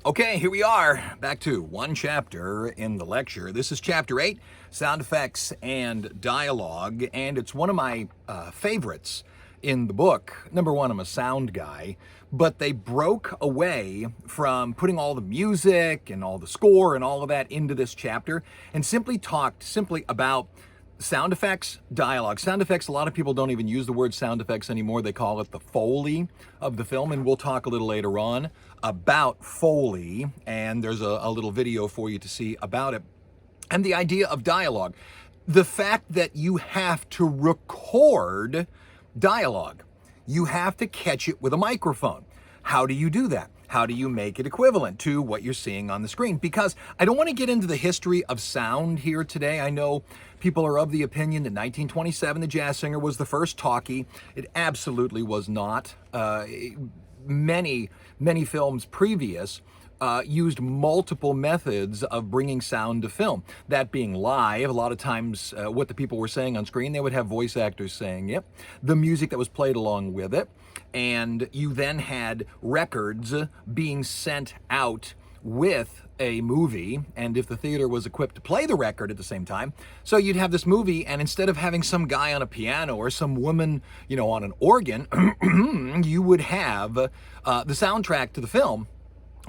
Okay, here we are, back to one chapter in the lecture. This is chapter 8, sound effects and dialogue, and it's one of my favorites in the book. Number one, I'm a sound guy, but they broke away from putting all the music and all the score and all of that into this chapter and simply talked about sound effects, dialogue. Sound effects, a lot of people don't even use the word sound effects anymore. They call it the Foley of the film, and we'll talk a little later on about Foley, and there's a little video for you to see about it. And the idea of dialogue. The fact that you have to record dialogue. You have to catch it with a microphone. How do you do that? How do you make it equivalent to what you're seeing on the screen? Because I don't want to get into the history of sound here today. I know people are of the opinion that 1927, The Jazz Singer was the first talkie. It absolutely was not. Many films previous used multiple methods of bringing sound to film. That being live, a lot of times what the people were saying on screen, they would have voice actors saying it, the music that was played along with it, and you then had records being sent out with a movie, and if the theater was equipped to play the record at the same time, so you'd have this movie, and instead of having some guy on a piano or some woman, on an organ, you would have the soundtrack to the film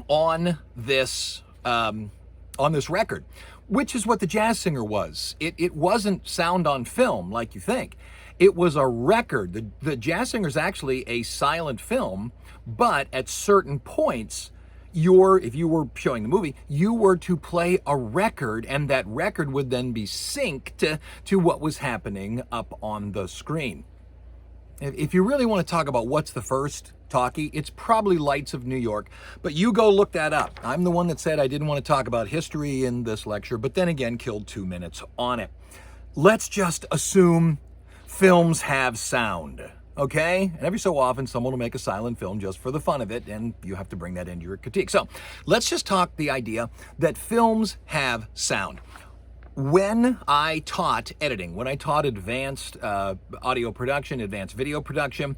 on this record, which is what The Jazz Singer was. It wasn't sound on film like you think. It was a record. The Jazz Singer is actually a silent film, but at certain points, if you were showing the movie, you were to play a record, and that record would then be synced to what was happening up on the screen. If you really want to talk about what's the first talkie, it's probably Lights of New York, but you go look that up. I'm the one that said I didn't want to talk about history in this lecture, but then again, killed 2 minutes on it. Let's just assume films have sound, okay? And every so often, someone will make a silent film just for the fun of it, and you have to bring that into your critique. So let's just talk the idea that films have sound. When I taught editing, when I taught advanced audio production, advanced video production,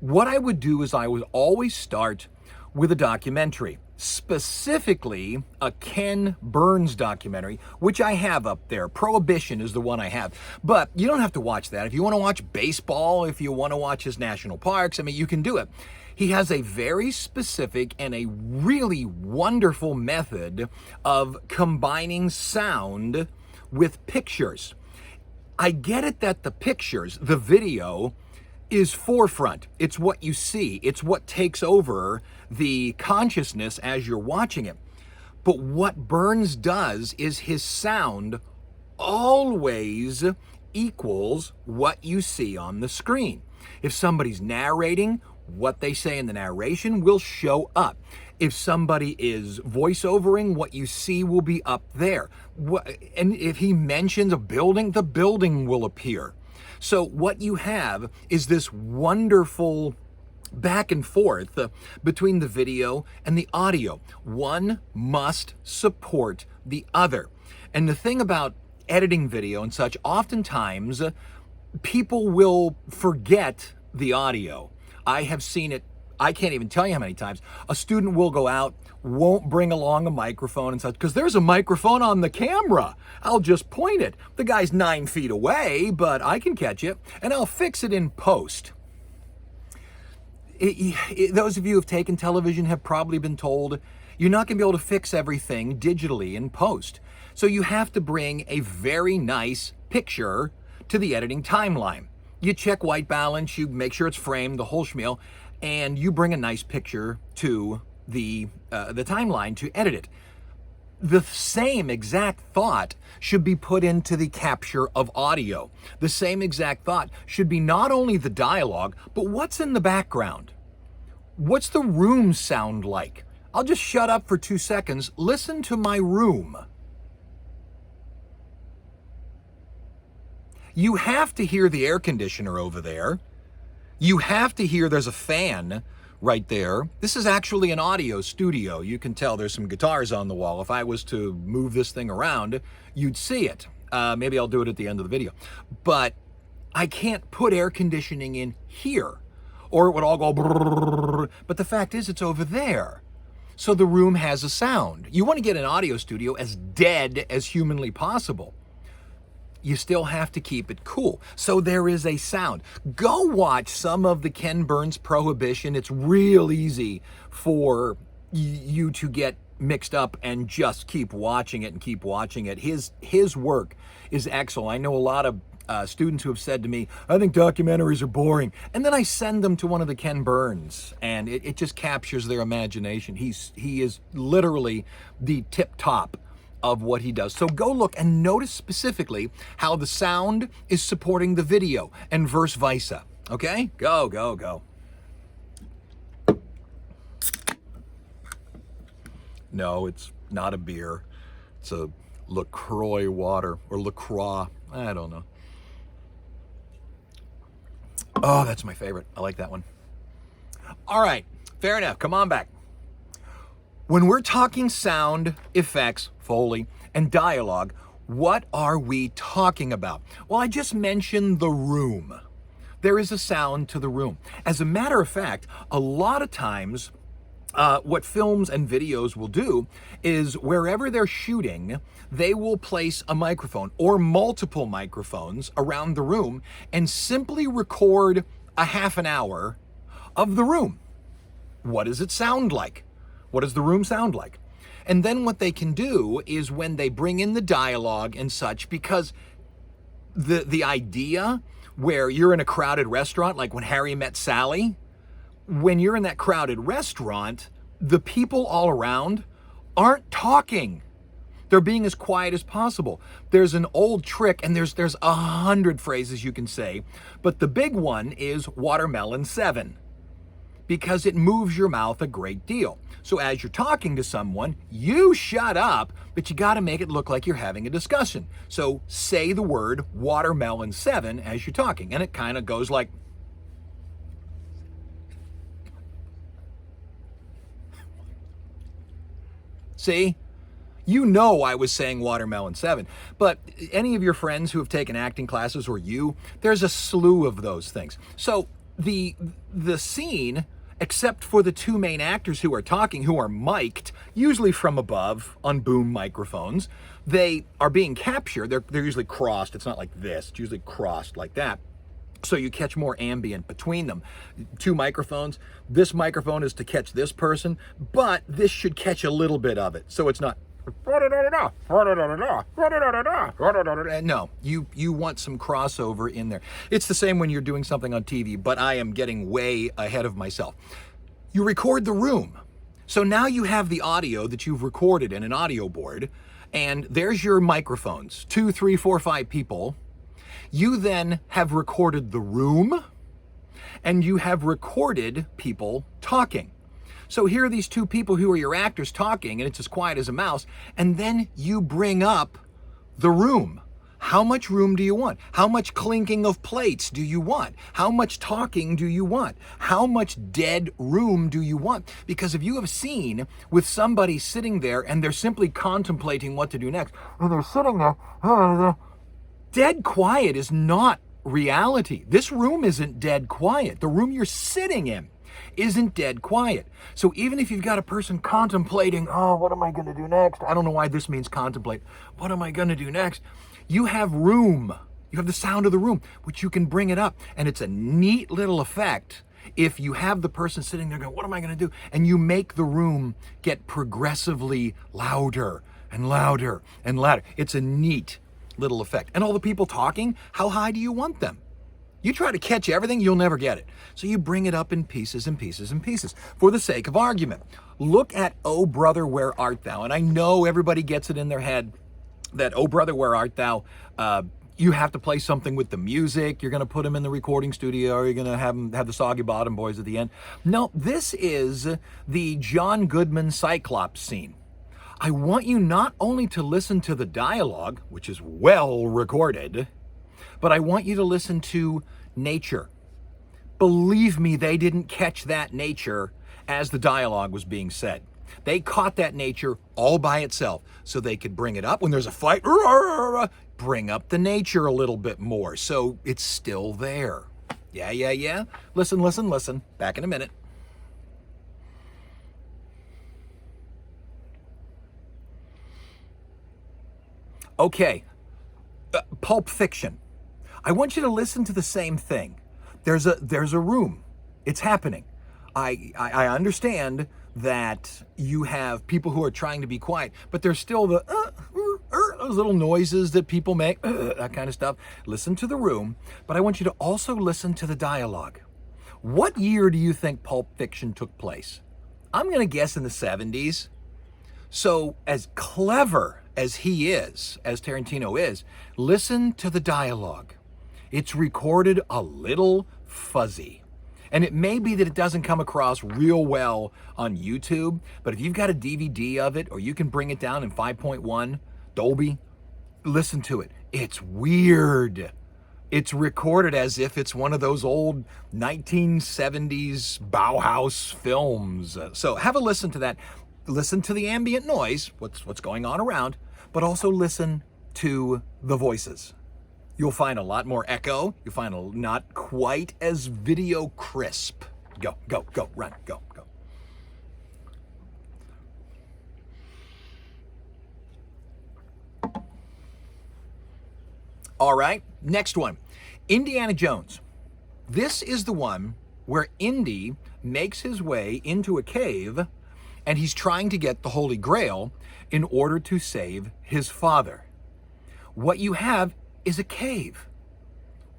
what I would do is I would always start with a documentary, specifically a Ken Burns documentary, which I have up there. Prohibition is the one I have. But you don't have to watch that. If you want to watch baseball, if you want to watch his national parks, you can do it. He has a very specific and a really wonderful method of combining sound with pictures. I get it that the pictures, the video, is forefront. It's what you see. It's what takes over the consciousness as you're watching it. But what Burns does is his sound always equals what you see on the screen. If somebody's narrating, what they say in the narration will show up. If somebody is voiceovering, what you see will be up there. And if he mentions a building, the building will appear. So what you have is this wonderful back and forth between the video and the audio. One must support the other. And the thing about editing video and such, oftentimes people will forget the audio. I have seen it, I can't even tell you how many times. A student will go out, won't bring along a microphone and such, because there's a microphone on the camera. I'll just point it. The guy's 9 feet away, but I can catch it, and I'll fix it in post. Those of you who have taken television have probably been told you're not going to be able to fix everything digitally in post. So you have to bring a very nice picture to the editing timeline. You check white balance, you make sure it's framed, the whole schmeal, and you bring a nice picture to the timeline to edit it. The same exact thought should be put into the capture of audio. The same exact thought should be not only the dialogue, but what's in the background. What's the room sound like? I'll just shut up for 2 seconds. Listen to my room. You have to hear the air conditioner over there. You have to hear there's a fan right there. This is actually an audio studio. You can tell there's some guitars on the wall. If I was to move this thing around, you'd see it. Maybe I'll do it at the end of the video. But I can't put air conditioning in here, or it would all go brrrr. But the fact is, it's over there. so the room has a sound. You want to get an audio studio as dead as humanly possible. You still have to keep it cool. So there is a sound. Go watch some of the Ken Burns Prohibition. It's real easy for you to get mixed up and just keep watching it and keep watching it. His work is excellent. I know a lot of students who have said to me, I think documentaries are boring. And then I send them to one of the Ken Burns, and it just captures their imagination. He is literally the tip top of what he does. So go look and notice specifically how the sound is supporting the video and vice versa. Okay? Go, go, go. No, it's not a beer. It's a LaCroix water, or LaCroix. I don't know. Oh, that's my favorite. I like that one. All right, fair enough. Come on back. When we're talking sound, effects, Foley, and dialogue, what are we talking about? Well, I just mentioned the room. There is a sound to the room. As a matter of fact, a lot of times, what films and videos will do is wherever they're shooting, they will place a microphone or multiple microphones around the room and simply record a half an hour of the room. What does it sound like? What does the room sound like? And then what they can do is when they bring in the dialogue and such, because the idea where you're in a crowded restaurant, like when Harry met Sally, when you're in that crowded restaurant, the people all around aren't talking. They're being as quiet as possible. There's an old trick, and there's 100 phrases you can say, but the big one is watermelon 7, because it moves your mouth a great deal. So as you're talking to someone, you shut up, but you got to make it look like you're having a discussion. So say the word watermelon 7 as you're talking, and it kind of goes like, see? You know I was saying watermelon 7, but any of your friends who have taken acting classes, or you, there's a slew of those things. So the scene, except for the two main actors who are talking, who are mic'd, usually from above on boom microphones, they are being captured. They're usually crossed. It's not like this. It's usually crossed like that. So you catch more ambient between them. Two microphones. This microphone is to catch this person, but this should catch a little bit of it. So it's not, no, you want some crossover in there. It's the same when you're doing something on TV, but I am getting way ahead of myself. You record the room. So now you have the audio that you've recorded in an audio board, and there's your microphones, 2, 3, 4, 5 people. You then have recorded the room, and you have recorded people talking. So here are these two people who are your actors talking, and it's as quiet as a mouse, and then you bring up the room. How much room do you want? How much clinking of plates do you want? How much talking do you want? How much dead room do you want? Because if you have a scene with somebody sitting there and they're simply contemplating what to do next, and they're sitting there, dead quiet is not reality. This room isn't dead quiet. The room you're sitting in isn't dead quiet. So even if you've got a person contemplating, oh, what am I going to do next? I don't know why this means contemplate. What am I going to do next? You have room. You have the sound of the room, which you can bring it up. And it's a neat little effect if you have the person sitting there going, what am I going to do? And you make the room get progressively louder and louder and louder. It's a neat little effect. And all the people talking, how high do you want them? You try to catch everything, you'll never get it. So you bring it up in pieces and pieces and pieces for the sake of argument. Look at Oh Brother, Where Art Thou? And I know everybody gets it in their head that Oh Brother, Where Art Thou? You have to play something with the music. You're going to put them in the recording studio, or you're going to have the Soggy Bottom Boys at the end. No, this is the John Goodman Cyclops scene. I want you not only to listen to the dialogue, which is well recorded, but I want you to listen to nature. Believe me, they didn't catch that nature as the dialogue was being said. They caught that nature all by itself, so they could bring it up when there's a fight, bring up the nature a little bit more, so it's still there. Yeah. Listen. Back in a minute. Okay, Pulp Fiction. I want you to listen to the same thing. There's a room. It's happening. I understand that you have people who are trying to be quiet, but there's still the those little noises that people make, that kind of stuff. Listen to the room, but I want you to also listen to the dialogue. What year do you think Pulp Fiction took place? I'm going to guess in the 70s. So as clever as he is, as Tarantino is, listen to the dialogue. It's recorded a little fuzzy. And it may be that it doesn't come across real well on YouTube, but if you've got a DVD of it, or you can bring it down in 5.1 Dolby, listen to it. It's weird. It's recorded as if it's one of those old 1970s Bauhaus films. So have a listen to that. Listen to the ambient noise, what's going on around, but also listen to the voices. You'll find a lot more echo. You'll find not quite as video crisp. Go, run, go. All right, next one. Indiana Jones. This is the one where Indy makes his way into a cave and he's trying to get the Holy Grail in order to save his father. What you have is a cave.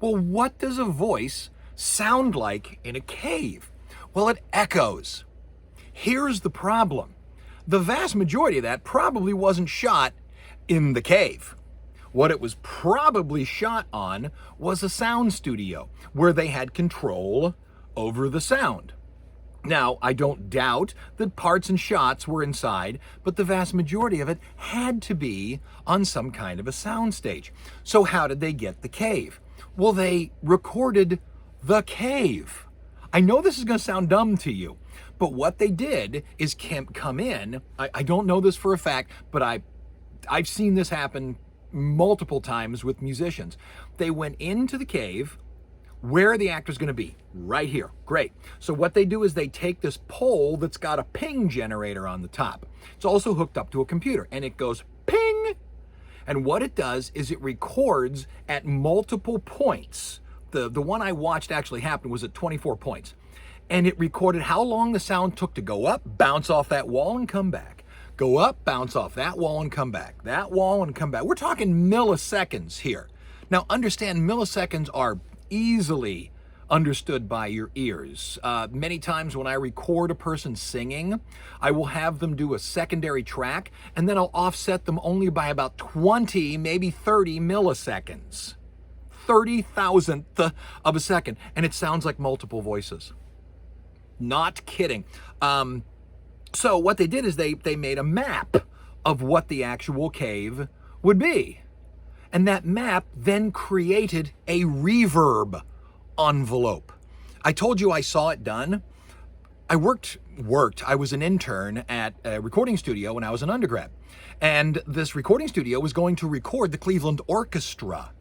Well, what does a voice sound like in a cave? Well, it echoes. Here's the problem. The vast majority of that probably wasn't shot in the cave. What it was probably shot on was a sound studio where they had control over the sound. Now, I don't doubt that parts and shots were inside, but the vast majority of it had to be on some kind of a soundstage. So how did they get the cave? Well, they recorded the cave. I know this is going to sound dumb to you, but what they did is come in. I don't know this for a fact, but I've seen this happen multiple times with musicians. They went into the cave. Where are the actors going to be? Right here. Great. So what they do is they take this pole that's got a ping generator on the top. It's also hooked up to a computer, and it goes ping. And what it does is it records at multiple points. The one I watched actually happen was at 24 points. And it recorded how long the sound took to go up, bounce off that wall, and come back. Go up, bounce off that wall, and come back. That wall, and come back. We're talking milliseconds here. Now, understand milliseconds are easily understood by your ears. Many times when I record a person singing, I will have them do a secondary track, and then I'll offset them only by about 20, maybe 30 milliseconds. 30,000th of a second, and it sounds like multiple voices. Not kidding. So what they did is they made a map of what the actual cave would be. And that map then created a reverb envelope. I told you I saw it done. I was an intern at a recording studio when I was an undergrad. And this recording studio was going to record the Cleveland Orchestra.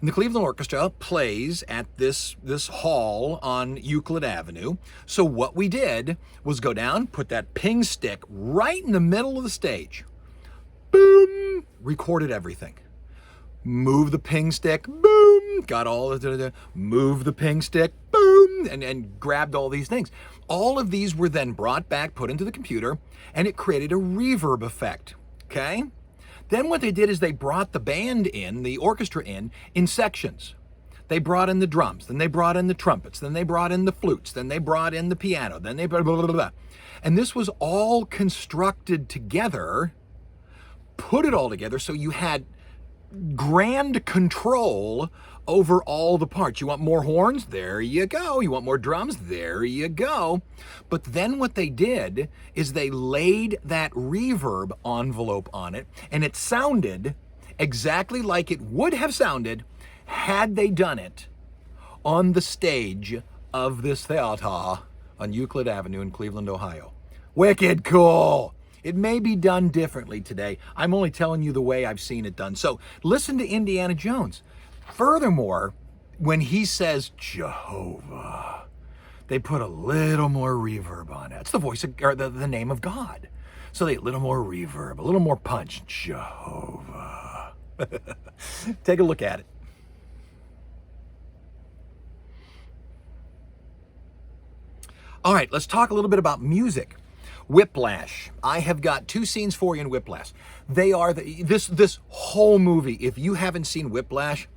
And the Cleveland Orchestra plays at this hall on Euclid Avenue. So what we did was go down, put that ping stick right in the middle of the stage. Boom! Recorded everything. Move the ping stick, boom, got all the, move the ping stick, boom, and grabbed all these things. All of these were then brought back, put into the computer, and it created a reverb effect, okay? Then what they did is they brought the band in, the orchestra in sections. They brought in the drums, then they brought in the trumpets, then they brought in the flutes, then they brought in the piano, then they blah, blah, blah, blah. And this was all constructed together, put it all together so you had grand control over all the parts. You want more horns? There you go. You want more drums? There you go. But then what they did is they laid that reverb envelope on it, and it sounded exactly like it would have sounded had they done it on the stage of this theater on Euclid Avenue in Cleveland, Ohio. Wicked cool. It may be done differently today. I'm only telling you the way I've seen it done. So listen to Indiana Jones. Furthermore, when he says Jehovah, they put a little more reverb on it. It's the voice of, or the name of God. So they a little more reverb, a little more punch. Jehovah. Take a look at it. All right, let's talk a little bit about music. Whiplash. I have got 2 scenes for you in Whiplash. They are this whole movie. If you haven't seen Whiplash,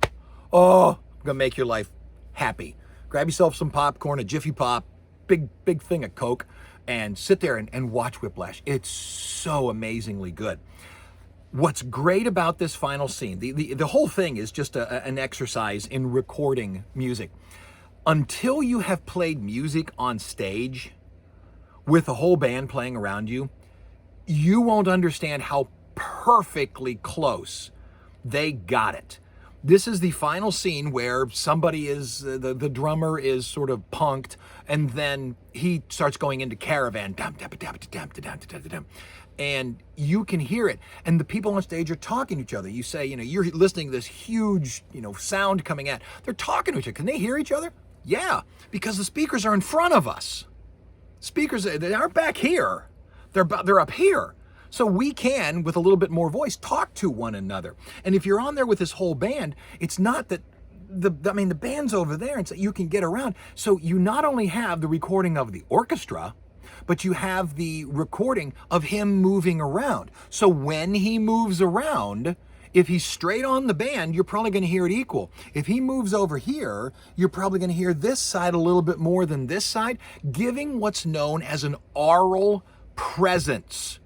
oh, gonna make your life happy. Grab yourself some popcorn, a Jiffy Pop, big thing of Coke, and sit there and watch Whiplash. It's so amazingly good. What's great about this final scene, the whole thing is just an exercise in recording music. Until you have played music on stage with a whole band playing around you, you won't understand how perfectly close they got it. This is the final scene where somebody is, the drummer is sort of punked, and then he starts going into Caravan, and you can hear it. And the people on stage are talking to each other. You say, you're listening to this huge, sound coming out. They're talking to each other. Can they hear each other? Yeah, because the speakers are in front of us. Speakers, they aren't back here. They're up here. So we can, with a little bit more voice, talk to one another. And if you're on there with this whole band, it's not that the band's over there and so you can get around. So you not only have the recording of the orchestra, but you have the recording of him moving around. So when he moves around, if he's straight on the band, you're probably going to hear it equal. If he moves over here, you're probably going to hear this side a little bit more than this side, giving what's known as an aural presence.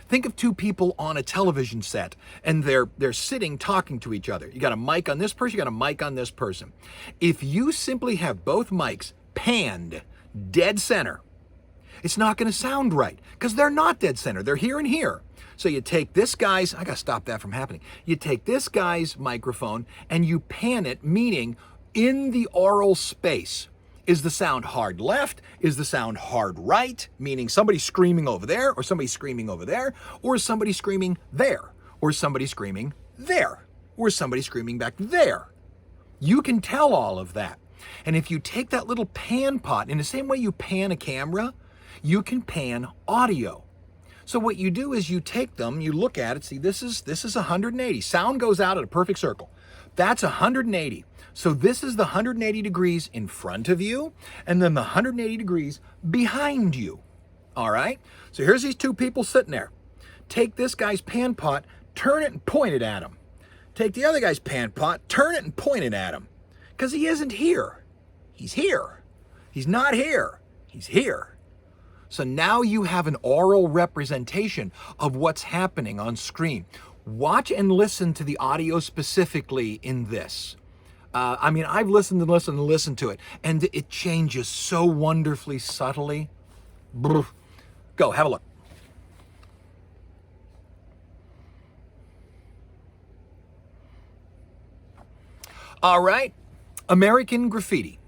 Think of 2 people on a television set, and they're sitting talking to each other. You got a mic on this person, you got a mic on this person. If you simply have both mics panned dead center, it's not going to sound right, because they're not dead center. They're here and here. So you take this guy's, I got to stop that from happening. You take this guy's microphone and you pan it, meaning in the aural space. Is the sound hard left? Is the sound hard right? Meaning somebody screaming over there, or somebody screaming over there, or is somebody screaming there, or is somebody screaming there, or is somebody screaming back there? You can tell all of that. And if you take that little pan pot, in the same way you pan a camera, you can pan audio. So what you do is you take them, you look at it, see this is 180. Sound goes out at a perfect circle. That's 180. So this is the 180 degrees in front of you, and then the 180 degrees behind you. All right? So here's these 2 people sitting there. Take this guy's pan pot, turn it and point it at him. Take the other guy's pan pot, turn it and point it at him. Because he isn't here. He's here. He's not here. He's here. So now you have an aural representation of what's happening on screen. Watch and listen to the audio specifically in this. I've listened to it, and it changes so wonderfully subtly. Go, have a look. All right, American Graffiti.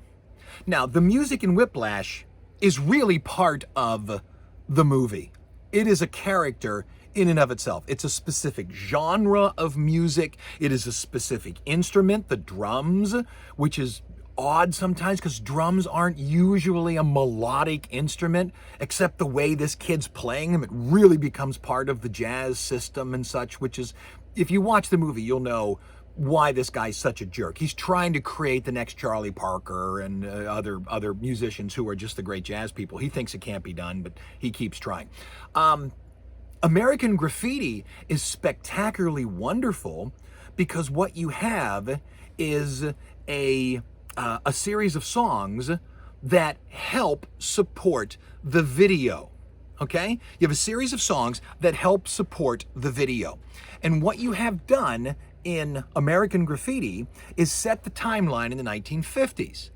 Now, the music in Whiplash is really part of the movie. It is a character in and of itself. It's a specific genre of music. It is a specific instrument, the drums, which is odd sometimes because drums aren't usually a melodic instrument, except the way this kid's playing them, it really becomes part of the jazz system and such, which is, if you watch the movie, you'll know why this guy's such a jerk. He's trying to create the next Charlie Parker and other musicians who are just the great jazz people. He thinks it can't be done, but he keeps trying. American Graffiti is spectacularly wonderful because what you have is a series of songs that help support the video. Okay? You have a series of songs that help support the video. And what you have done in American Graffiti is set the timeline in the 1950s.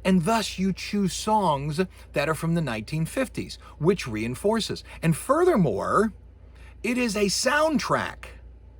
And thus you choose songs that are from the 1950s, which reinforces. And furthermore, it is a soundtrack,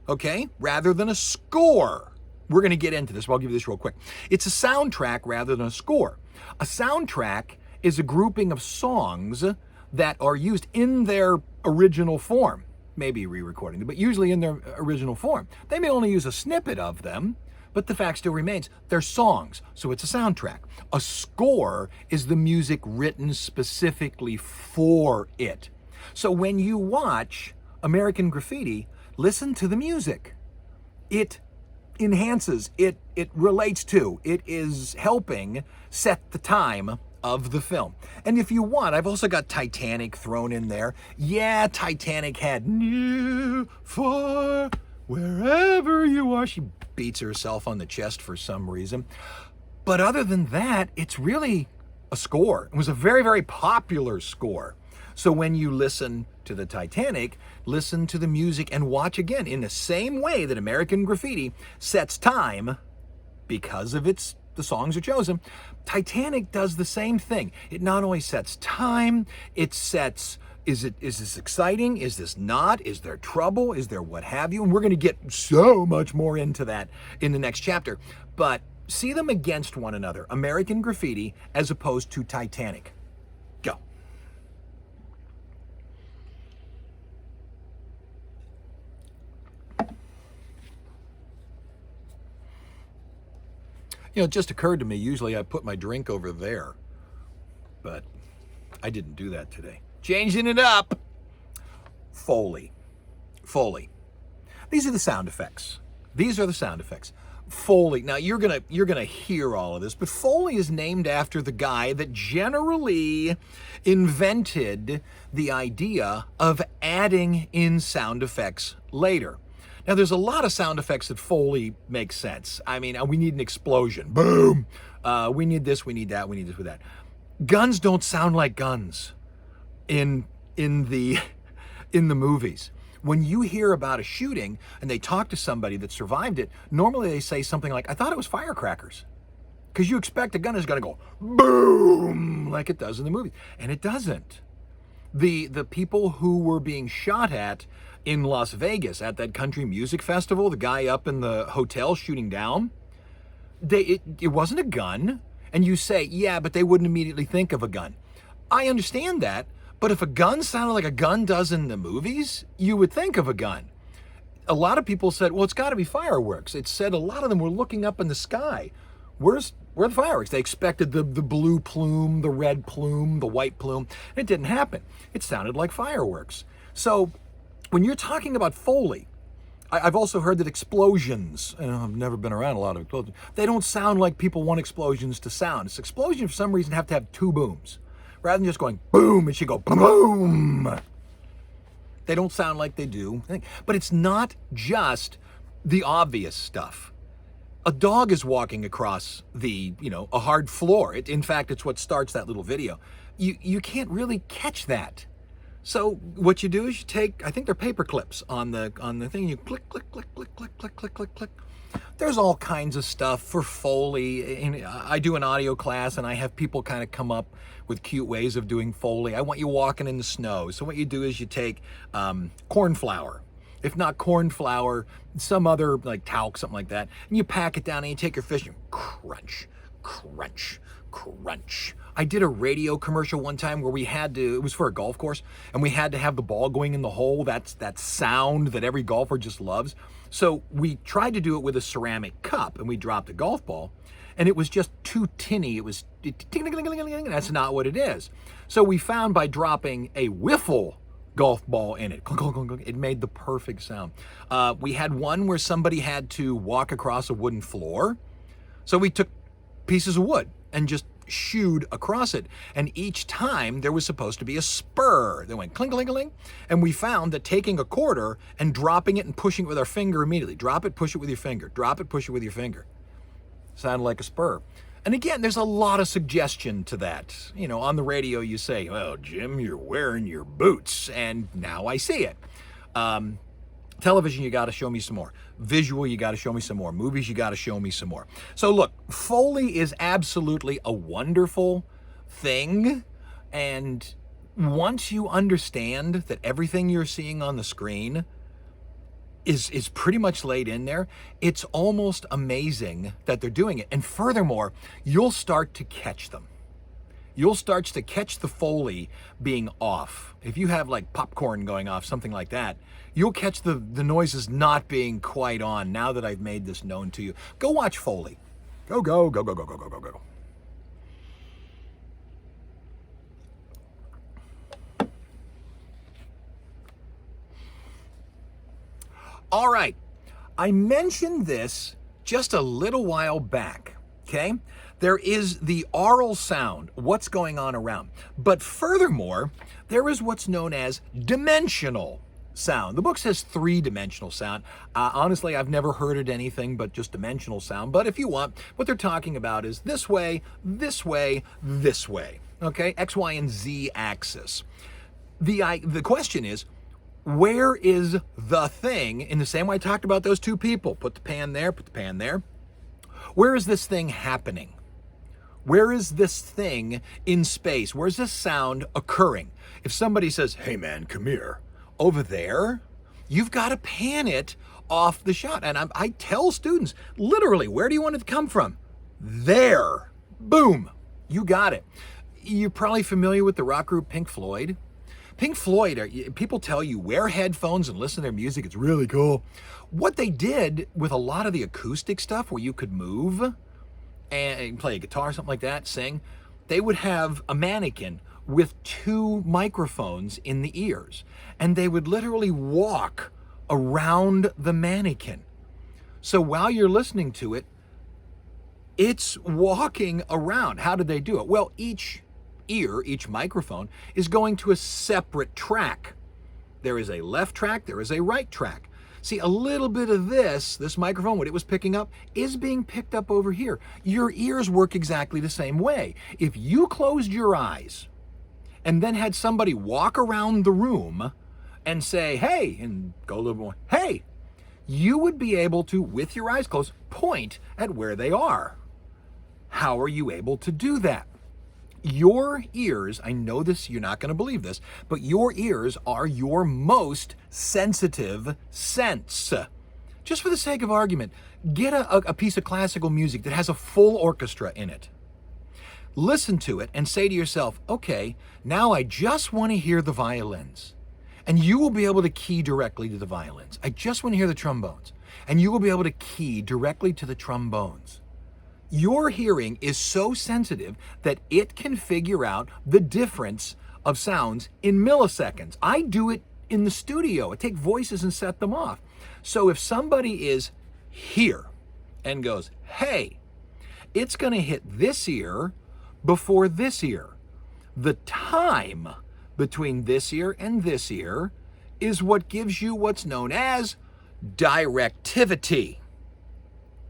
okay, rather than a score. We're going to get into this, but I'll give you this real quick. It's a soundtrack rather than a score. A soundtrack is a grouping of songs that are used in their original form. Maybe re-recording them, but usually in their original form. They may only use a snippet of them, but the fact still remains, they're songs, so it's a soundtrack. A score is the music written specifically for it. So when you watch American Graffiti, listen to the music. it enhances, it relates to, it is helping set the time of the film. And if you want, I've also got Titanic thrown in there. Yeah, Titanic had "Near, far, wherever you are." She beats herself on the chest for some reason. But other than that, it's really a score. It was a very, very popular score. So when you listen to the Titanic, listen to the music and watch again in the same way that American Graffiti sets time because of the songs are chosen. Titanic does the same thing. It not only sets time, it sets, is this exciting? Is this not? Is there trouble? Is there what have you? And we're going to get so much more into that in the next chapter. But see them against one another, American Graffiti as opposed to Titanic. Go. You know, it just occurred to me, usually I put my drink over there, but I didn't do that today. Changing it up. Foley. Foley. These are the sound effects. These are the sound effects. Foley. Now you're gonna hear all of this, but Foley is named after the guy that generally invented the idea of adding in sound effects later. Now, there's a lot of sound effects that Foley makes sense. I mean, we need an explosion. Boom. We need this, we need that, we need this with that. Guns don't sound like guns in the movies. When you hear about a shooting and they talk to somebody that survived it, normally they say something like, "I thought it was firecrackers." Because you expect a gun is going to go boom like it does in the movies. And it doesn't. The people who were being shot at in Las Vegas at that country music festival, the guy up in the hotel shooting down, it wasn't a gun. And you say, yeah, but they wouldn't immediately think of a gun. I understand that, but if a gun sounded like a gun does in the movies, you would think of a gun. A lot of people said, well, it's got to be fireworks. It said a lot of them were looking up in the sky. Where are the fireworks? They expected the blue plume, the red plume, the white plume. And it didn't happen. It sounded like fireworks. So when you're talking about Foley, I've also heard that explosions, and I've never been around a lot of explosions, they don't sound like people want explosions to sound. It's explosions for some reason have to have two booms. Rather than just going boom, it should go boom. They don't sound like they do. But it's not just the obvious stuff. A dog is walking across a hard floor. In fact, it's what starts that little video. You can't really catch that. So what you do is you take, I think they're paper clips on the thing. You click, click, click, click, click, click, click, click, click. There's all kinds of stuff for Foley. I do an audio class and I have people kind of come up with cute ways of doing Foley. I want you walking in the snow. So what you do is you take corn flour. If not corn flour, some other like talc, something like that. And you pack it down and you take your fish and crunch, crunch, crunch. I did a radio commercial one time where it was for a golf course, and we had to have the ball going in the hole. That's that sound that every golfer just loves. So we tried to do it with a ceramic cup, and we dropped a golf ball, and it was just too tinny. It was ting-a-ling-a-ling-a-ling. That's not what it is. So we found by dropping a wiffle golf ball in it, it made the perfect sound. We had one where somebody had to walk across a wooden floor. So we took pieces of wood and just shooed across it. And each time there was supposed to be a spur that went clink-a-ling-a-ling. And we found that taking a quarter and dropping it and pushing it with our finger immediately. Drop it, push it with your finger. Drop it, push it with your finger. Sounded like a spur. And again, there's a lot of suggestion to that. On the radio you say, well, Jim, you're wearing your boots. And now I see it. Television, you got to show me some more. Visual, you got to show me some more. Movies, you got to show me some more. So look, Foley is absolutely a wonderful thing. And once you understand that everything you're seeing on the screen is pretty much laid in there, it's almost amazing that they're doing it. And furthermore, you'll start to catch them. You'll start to catch the Foley being off. If you have like popcorn going off, something like that, you'll catch the noises not being quite on now that I've made this known to you. Go watch Foley. Go, go, go, go, go, go, go, go, go. All right. I mentioned this just a little while back, okay? There is the aural sound, what's going on around. But furthermore, there is what's known as dimensional sound. The book says three-dimensional sound. Honestly, I've never heard it anything but just dimensional sound. But if you want, what they're talking about is this way, this way, this way. Okay, X, Y, and Z axis. The question is, where is the thing? In the same way I talked about those two people. Put the pan there, put the pan there. Where is this thing happening? Where is this thing in space? Where's this sound occurring? If somebody says, hey man, come here, over there, you've got to pan it off the shot. And I tell students, literally, where do you want it to come from? There. Boom. You got it. You're probably familiar with the rock group Pink Floyd. Pink Floyd, people tell you wear headphones and listen to their music. It's really cool. What they did with a lot of the acoustic stuff where you could move and play a guitar, something like that, sing, they would have a mannequin with two microphones in the ears. And they would literally walk around the mannequin. So while you're listening to it, it's walking around. How did they do it? Well, each ear, each microphone, is going to a separate track. There is a left track, there is a right track. See, a little bit of this microphone, what it was picking up, is being picked up over here. Your ears work exactly the same way. If you closed your eyes and then had somebody walk around the room and say, hey, and go a little more, hey, you would be able to, with your eyes closed, point at where they are. How are you able to do that? Your ears, I know this, you're not going to believe this, but your ears are your most sensitive sense. Just for the sake of argument, get a piece of classical music that has a full orchestra in it. Listen to it and say to yourself, okay, now I just want to hear the violins. And you will be able to key directly to the violins. I just want to hear the trombones. And you will be able to key directly to the trombones. Your hearing is so sensitive that it can figure out the difference of sounds in milliseconds. I do it in the studio. I take voices and set them off. So if somebody is here and goes, hey, it's going to hit this ear before this ear. The time between this ear and this ear is what gives you what's known as directivity.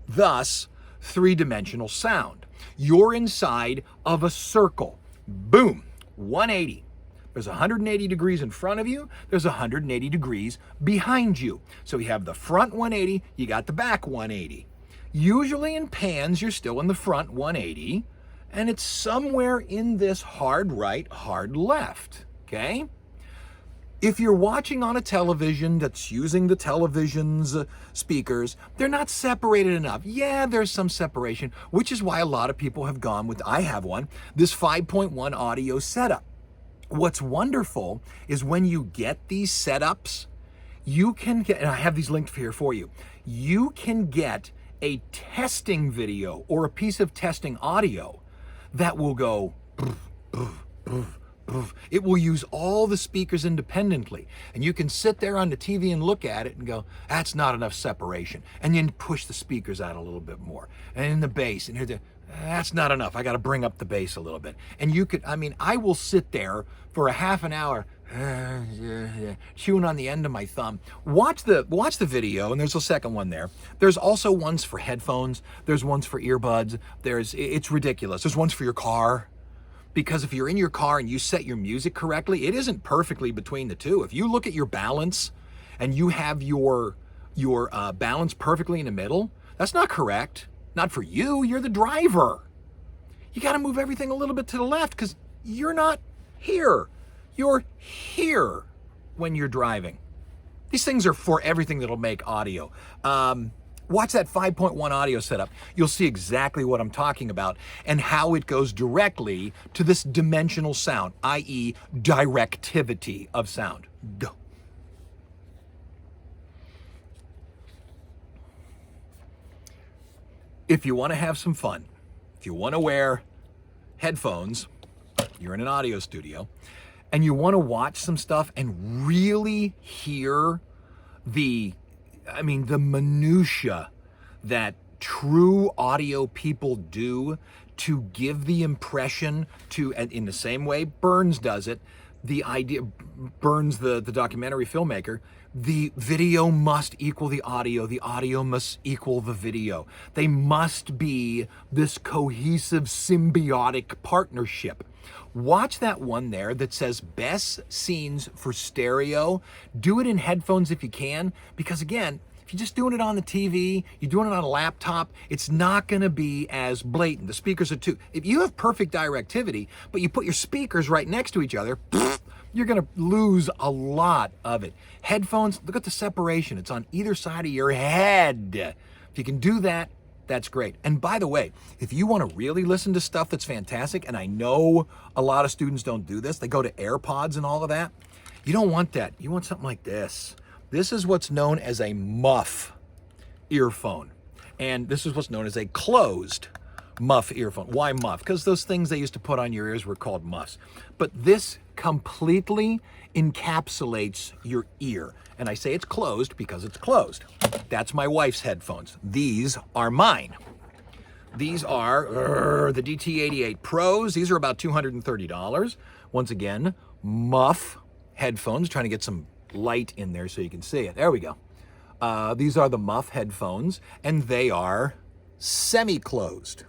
Thus, three-dimensional sound. You're inside of a circle. Boom, 180. There's 180 degrees in front of you. There's 180 degrees behind you. So you have the front 180, you got the back 180. Usually in pans, you're still in the front 180, and it's somewhere in this hard right, hard left, okay? If you're watching on a television that's using the television's speakers, they're not separated enough. Yeah, there's some separation, which is why a lot of people have gone with, I have one, this 5.1 audio setup. What's wonderful is when you get these setups, you can get, and I have these linked here for you, you can get a testing video or a piece of testing audio that will go, it will use all the speakers independently. And you can sit there on the TV and look at it and go, that's not enough separation. And then push the speakers out a little bit more. And in the bass, and hear that's not enough. I got to bring up the bass a little bit. And you could, I will sit there for a half an hour, chewing on the end of my thumb. Watch the video, and there's a second one there. There's also ones for headphones. There's ones for earbuds. It's ridiculous. There's ones for your car. Because if you're in your car and you set your music correctly, it isn't perfectly between the two. If you look at your balance and you have your balance perfectly in the middle, that's not correct. Not for you, you're the driver. You got to move everything a little bit to the left because you're not here. You're here when you're driving. These things are for everything that'll make audio. Watch that 5.1 audio setup. You'll see exactly what I'm talking about and how it goes directly to this dimensional sound, i.e. directivity of sound. Go. If you want to have some fun, if you want to wear headphones, you're in an audio studio, and you want to watch some stuff and really hear the I mean, the minutia that true audio people do to give the impression to, and in the same way Burns does it, the idea, Burns, the documentary filmmaker, the video must equal the audio must equal the video. They must be this cohesive, symbiotic partnership. Watch that one there that says best scenes for stereo. Do it in headphones if you can, because again, if you're just doing it on the TV, you're doing it on a laptop, it's not gonna be as blatant. The speakers are too, if you have perfect directivity, but you put your speakers right next to each other, you're gonna lose a lot of it. Headphones, look at the separation. It's on either side of your head. If you can do that, that's great. And by the way, if you want to really listen to stuff that's fantastic, and I know a lot of students don't do this, they go to AirPods and all of that. You don't want that. You want something like this. This is what's known as a muff earphone. And this is what's known as a closed muff earphone. Why muff? Because those things they used to put on your ears were called muffs. But this completely encapsulates your ear. And I say it's closed because it's closed. That's my wife's headphones. These are mine. These are the DT88 Pros. These are about $230. Once again, muff headphones. Trying to get some light in there so you can see it. There we go. These are the muff headphones, and they are semi-closed.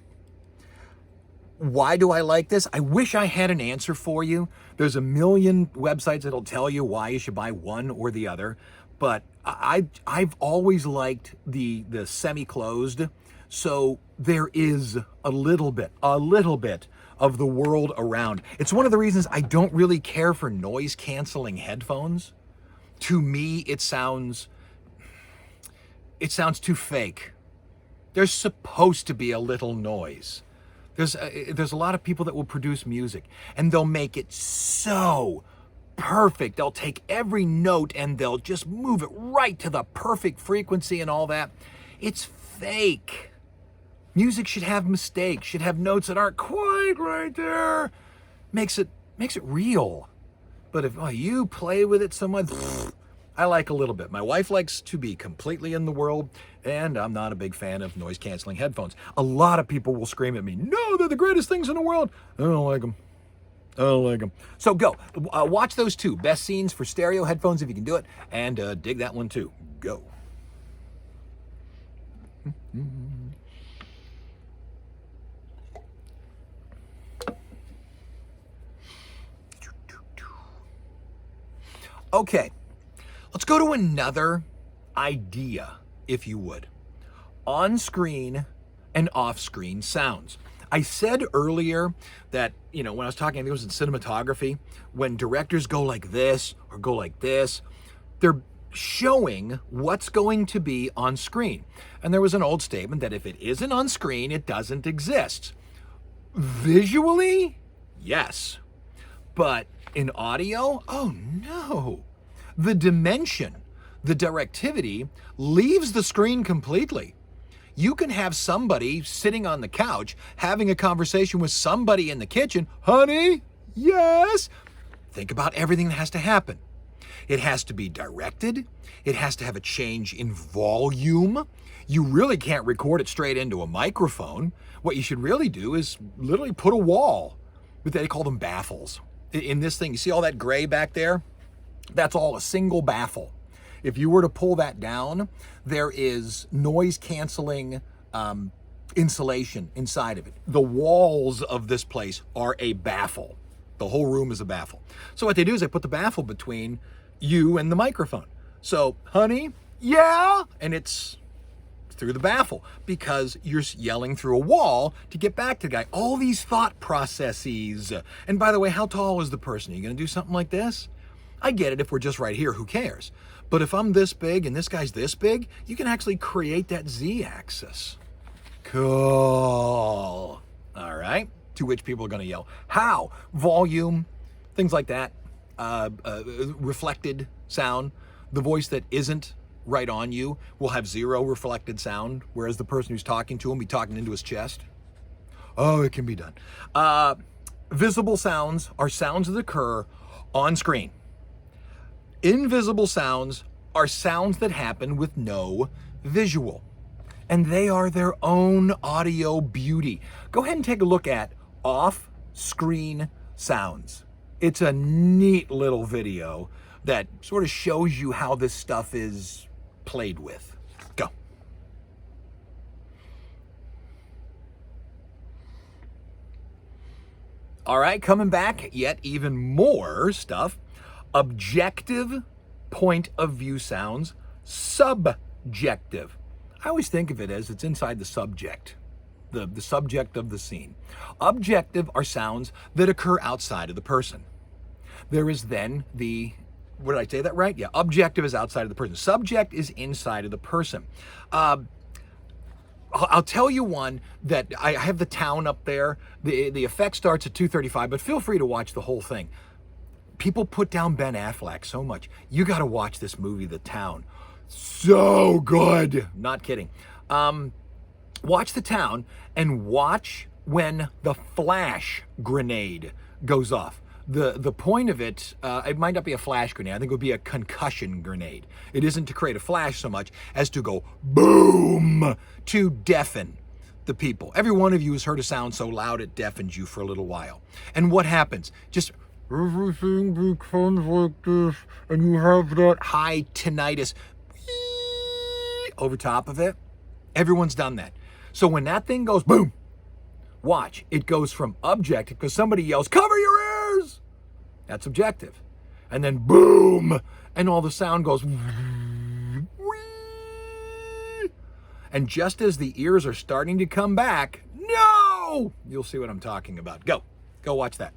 Why do I like this? I wish I had an answer for you. There's a million websites that'll tell you why you should buy one or the other, but I've always liked the semi-closed, so there is a little bit of the world around. It's one of the reasons I don't really care for noise-canceling headphones. To me, it sounds too fake. There's supposed to be a little noise. There's a lot of people that will produce music, and they'll make it so perfect. They'll take every note and they'll just move it right to the perfect frequency and all that. It's fake. Music should have mistakes, should have notes that aren't quite right there. Makes it real. But if you play with it so much, I like a little bit. My wife likes to be completely in the world, and I'm not a big fan of noise-canceling headphones. A lot of people will scream at me, no, they're the greatest things in the world. I don't like them. I don't like them. So go. Watch those two. Best scenes for stereo headphones if you can do it, and dig that one too. Go. Okay. Let's go to another idea, if you would. On-screen and off-screen sounds. I said earlier that, when I was talking, I think it was in cinematography, when directors go like this or go like this, they're showing what's going to be on screen. And there was an old statement that if it isn't on screen, it doesn't exist. Visually, yes. But in audio, oh no. The dimension, the directivity leaves the screen completely. You can have somebody sitting on the couch having a conversation with somebody in the kitchen. Honey, yes. Think about everything that has to happen. It has to be directed. It has to have a change in volume. You really can't record it straight into a microphone. What you should really do is literally put a wall. They call them baffles. In this thing, you see all that gray back there? That's all a single baffle. If you were to pull that down, there is noise-canceling insulation inside of it. The walls of this place are a baffle. The whole room is a baffle. So what they do is they put the baffle between you and the microphone. So, honey, yeah, and it's through the baffle because you're yelling through a wall to get back to the guy. All these thought processes. And by the way, how tall is the person? Are you going to do something like this? I get it if we're just right here, who cares? But if I'm this big and this guy's this big, you can actually create that Z-axis. Cool. All right. To which people are going to yell, how? Volume, things like that. Reflected sound. The voice that isn't right on you will have zero reflected sound, whereas the person who's talking to him will be talking into his chest. Oh, it can be done. Visible sounds are sounds that occur on screen. Invisible sounds are sounds that happen with no visual. And they are their own audio beauty. Go ahead and take a look at off-screen sounds. It's a neat little video that sort of shows you how this stuff is played with. Go. All right, coming back, yet even more stuff. Objective point of view sounds, subjective. I always think of it as it's inside the subject, the subject of the scene. Objective are sounds that occur outside of the person. There is then what did I say that right? Yeah, objective is outside of the person. Subject is inside of the person. I'll tell you one that I have the town up there. The effect starts at 2:35, but feel free to watch the whole thing. People put down Ben Affleck so much. You got to watch this movie, The Town. So good. Not kidding. Watch The Town and watch when the flash grenade goes off. The point of it, it might not be a flash grenade. I think it would be a concussion grenade. It isn't to create a flash so much as to go boom, to deafen the people. Every one of you has heard a sound so loud it deafens you for a little while. And what happens? Just everything becomes like this, and you have that high tinnitus over top of it. Everyone's done that. So when that thing goes boom, watch, it goes from objective, because somebody yells, cover your ears! That's objective. And then boom, and all the sound goes and just as the ears are starting to come back, no! You'll see what I'm talking about. Go watch that.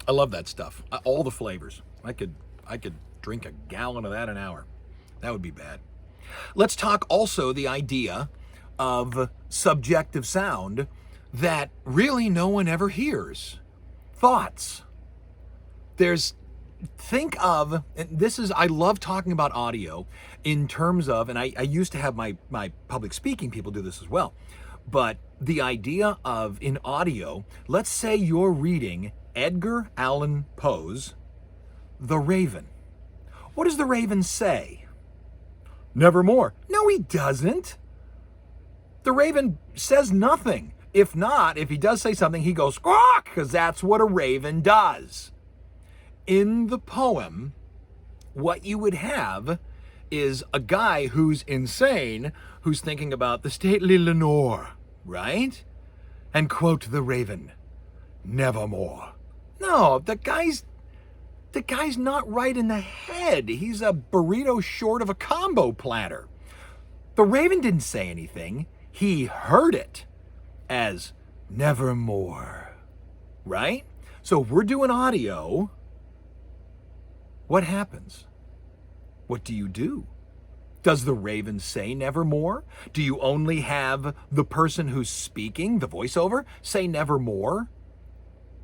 I love that stuff. All the flavors. I could drink a gallon of that an hour. That would be bad. Let's talk also the idea of subjective sound that really no one ever hears. Thoughts. Think of, and this is, I love talking about audio in terms of, and I used to have my public speaking people do this as well, but the idea of, in audio, let's say you're reading Edgar Allan Poe's The Raven. What does the Raven say? Nevermore. No, he doesn't. The Raven says nothing. If he does say something, he goes squawk, because that's what a raven does. In the poem, what you would have is a guy who's insane, who's thinking about the stately Lenore, right? And quote the Raven, nevermore. No, the guy's not right in the head. He's a burrito short of a combo platter. The Raven didn't say anything. He heard it as nevermore, right? So if we're doing audio, what happens? What do you do? Does the Raven say nevermore? Do you only have the person who's speaking, the voiceover, say nevermore?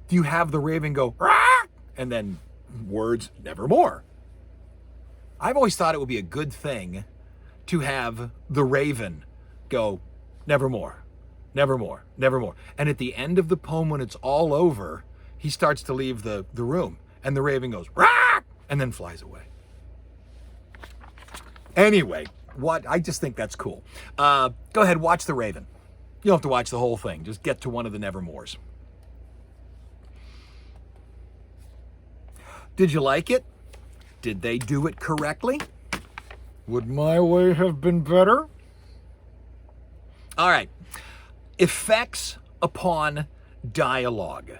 Do you have the Raven go, rah! And then words nevermore? I've always thought it would be a good thing to have the Raven go nevermore, nevermore, nevermore. And at the end of the poem, when it's all over, he starts to leave the room, and the Raven goes, rah! And then flies away. Anyway, I just think that's cool. Go ahead, watch The Raven. You don't have to watch the whole thing. Just get to one of the nevermores. Did you like it? Did they do it correctly? Would my way have been better? All right. Effects upon dialogue.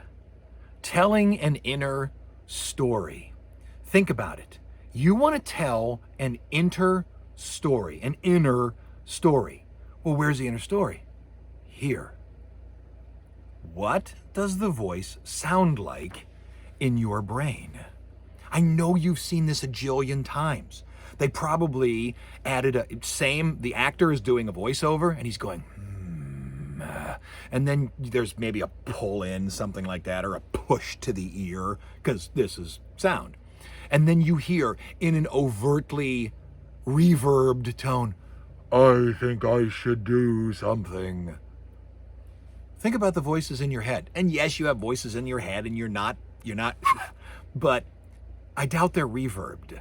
Telling an inner story. Think about it. You want to tell an inner story. Well, where's the inner story? Here. What does the voice sound like in your brain? I know you've seen this a jillion times. They probably added the actor is doing a voiceover and he's going, and then there's maybe a pull in, something like that, or a push to the ear, because this is sound. And then you hear in an overtly reverbed tone, I think I should do something. Think about the voices in your head. And yes, you have voices in your head and you're not, but I doubt they're reverbed.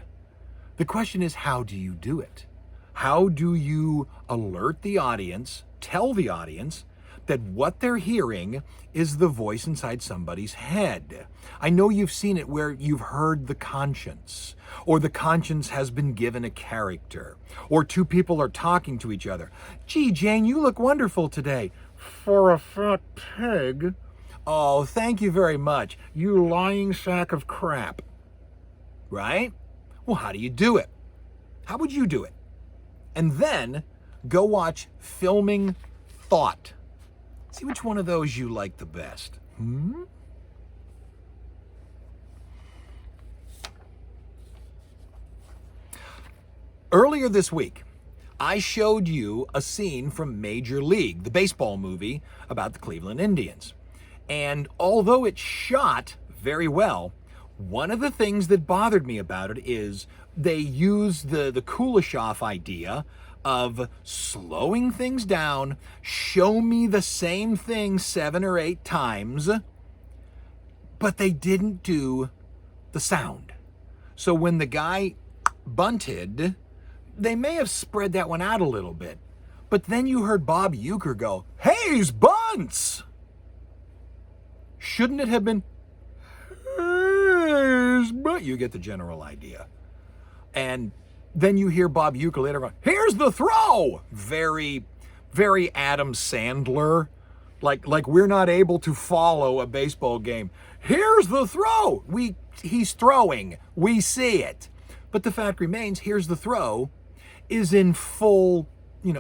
The question is, how do you do it? How do you alert the audience, tell the audience that what they're hearing is the voice inside somebody's head? I know you've seen it where you've heard the conscience, or the conscience has been given a character, or two people are talking to each other. Gee, Jane, you look wonderful today. For a fat pig? Oh, thank you very much, you lying sack of crap. Right? Well, how do you do it? How would you do it? And then go watch Filming Thought. See which one of those you like the best. Earlier this week, I showed you a scene from Major League, the baseball movie about the Cleveland Indians. And although it's shot very well, one of the things that bothered me about it is they use the Kuleshov idea of slowing things down, show me the same thing 7 or 8 times, but they didn't do the sound. So when the guy bunted, they may have spread that one out a little bit, but then you heard Bob Uecker go, "Hayes bunts!" Shouldn't it have been, "Hayes," but you get the general idea. And then you hear Bob Uecker later on, "Here's the throw!" Very, very Adam Sandler. Like we're not able to follow a baseball game. Here's the throw! He's throwing. We see it. But the fact remains, here's the throw is in full,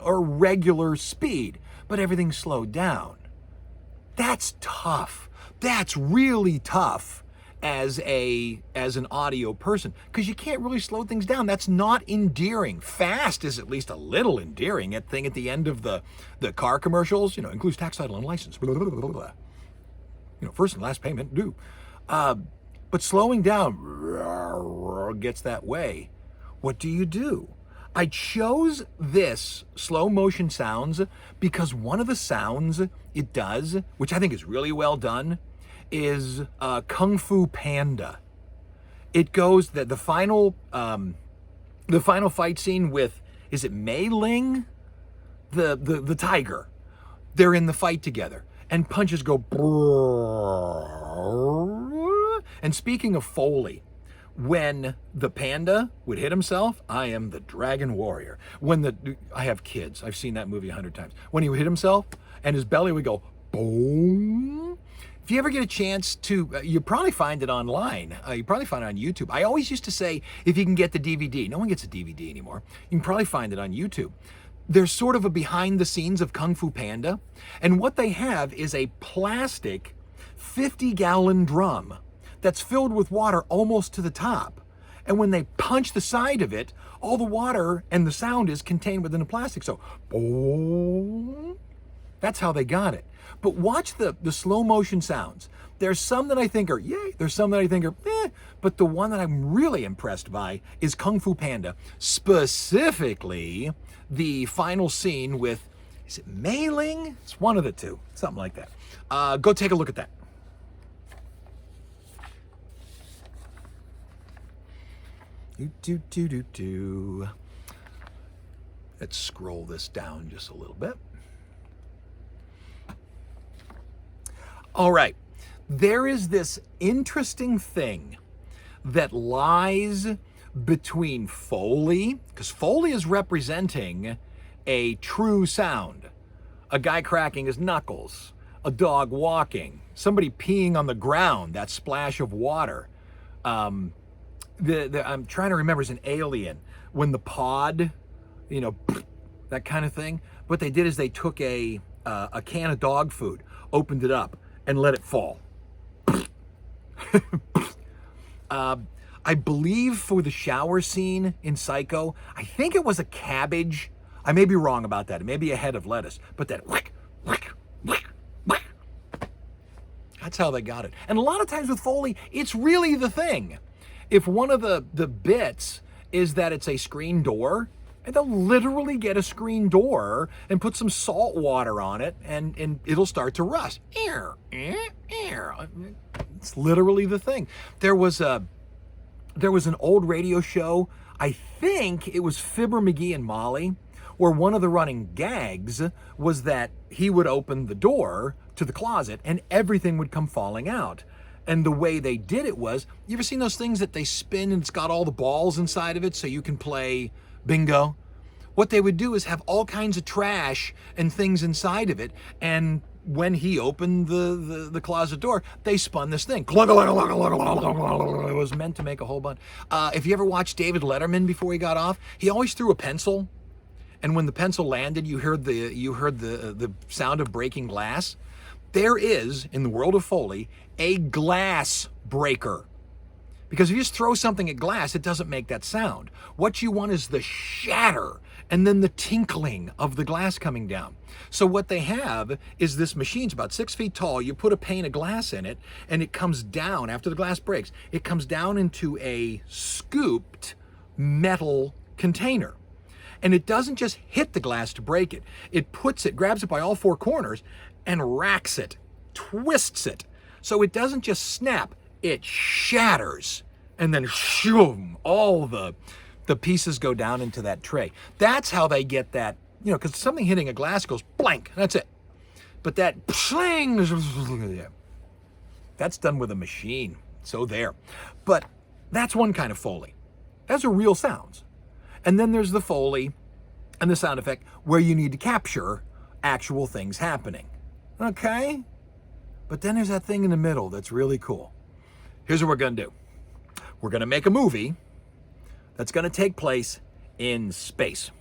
or regular speed, but everything's slowed down. That's tough. That's really tough as an audio person, because you can't really slow things down. That's not endearing. Fast is at least a little endearing. That thing at the end of the car commercials, includes tax, title, and license. Blah, blah, blah, blah. First and last payment due. But slowing down gets that way. What do you do? I chose this slow motion sounds because one of the sounds it does, which I think is really well done, is Kung Fu Panda. It goes that the final fight scene with, is it Mei Ling, the tiger? They're in the fight together, and punches go. And speaking of Foley, when the panda would hit himself, I am the dragon warrior. I have kids, I've seen that movie 100 times. When he would hit himself and his belly would go boom. If you ever get a chance to, you probably find it online. You probably find it on YouTube. I always used to say, if you can get the DVD. No one gets a DVD anymore. You can probably find it on YouTube. There's sort of a behind the scenes of Kung Fu Panda. And what they have is a plastic 50-gallon drum that's filled with water almost to the top. And when they punch the side of it, all the water and the sound is contained within the plastic. So, boom. That's how they got it. But watch the slow motion sounds. There's some that I think are yay, there's some that I think are eh, but the one that I'm really impressed by is Kung Fu Panda, specifically the final scene with, is it Mei Ling? It's one of the two, something like that. Go take a look at that. Let's scroll this down just a little bit. All right, there is this interesting thing that lies between Foley, because Foley is representing a true sound. A guy cracking his knuckles, a dog walking, somebody peeing on the ground, that splash of water. I'm trying to remember, it's an Alien, when the pod, that kind of thing. What they did is they took a can of dog food, opened it up, and let it fall. I believe for the shower scene in Psycho, I think it was a cabbage. I may be wrong about that. It may be a head of lettuce, but that wick, wick, wick, wick. That's how they got it. And a lot of times with Foley, it's really the thing. If one of the bits is that it's a screen door, And they'll literally get a screen door and put some salt water on it, and it'll start to rust. It's literally the thing. There was an old radio show, I think it was Fibber McGee and Molly, where one of the running gags was that he would open the door to the closet and everything would come falling out. And the way they did it was, you ever seen those things that they spin and it's got all the balls inside of it so you can play bingo? What they would do is have all kinds of trash and things inside of it, and when he opened the closet door, they spun this thing. It was meant to make a whole bunch. If you ever watched David Letterman before he got off, he always threw a pencil, and when the pencil landed, you heard the sound of breaking glass. There is, in the world of Foley, a glass breaker. Because if you just throw something at glass, it doesn't make that sound. What you want is the shatter and then the tinkling of the glass coming down. So what they have is this machine's about 6 feet tall. You put a pane of glass in it, and it comes down, after the glass breaks, it comes down into a scooped metal container. And it doesn't just hit the glass to break it. It puts it, grabs it by all four corners, and racks it, twists it. So it doesn't just snap, it shatters. And then shoom, all the pieces go down into that tray. That's how they get that, because something hitting a glass goes blank, that's it. But that pling, that's done with a machine. So there. But that's one kind of Foley. Those are real sounds. And then there's the Foley and the sound effect where you need to capture actual things happening. Okay? But then there's that thing in the middle that's really cool. Here's what we're going to do. We're going to make a movie that's going to take place in space.